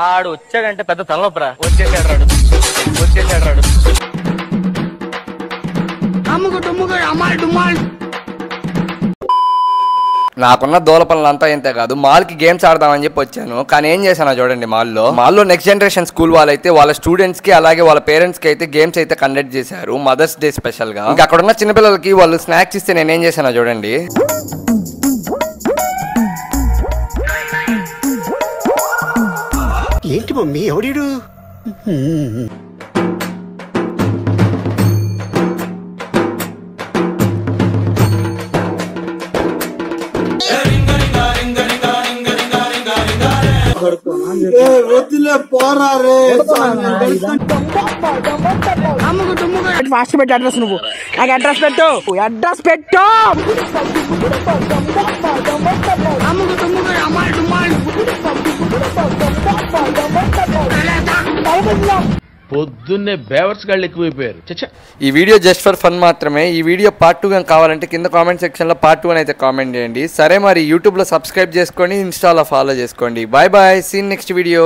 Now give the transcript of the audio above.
ఆడు వచ్చాడంటే పెద్ద తలనొప్పరా. వచ్చేసాడు రాడు, వచ్చేసాడు రాడు. నాకున్న దూల పనులంతా ఇంతే కాదు, మాల్ కి గేమ్స్ ఆడదామని చెప్పి వచ్చాను. కానీ ఏం చేశాను చూడండి, మాల్లో నెక్స్ట్ జనరేషన్ స్కూల్ వాళ్ళైతే వాళ్ళ స్టూడెంట్స్ కి అలాగే వాళ్ళ పేరెంట్స్ కి అయితే గేమ్స్ అయితే కండక్ట్ చేశారు, మదర్స్ డే స్పెషల్ గా. ఇంకా అక్కడ ఉన్న చిన్నపిల్లలకి వాళ్ళు స్నాక్స్ ఇస్తే నేనేం చేశాను చూడండి. ఏంటి మమ్మీ ఎవడీడు? ఫాస్ట్ పెట్టు అడ్రస్, నువ్వు నాకు అడ్రస్ పెట్టు, అడ్రస్ పెట్టు. పొద్దున్నే బేవర్స్ గాళ్ళు ఎక్కువైపోయారు. ఈ వీడియో జస్ట్ ఫర్ ఫన్ మాత్రమే. ఈ వీడియో పార్ట్ 2 కావాలంటే కింద కామెంట్ సెక్షన్ లో పార్ట్ 2 అని అయితే కామెంట్ చేయండి. సరే మరి యూట్యూబ్ లో సబ్స్క్రైబ్ చేసుకోండి, ఇన్స్టాలో ఫాలో చేసుకోండి. Bye bye, see next video.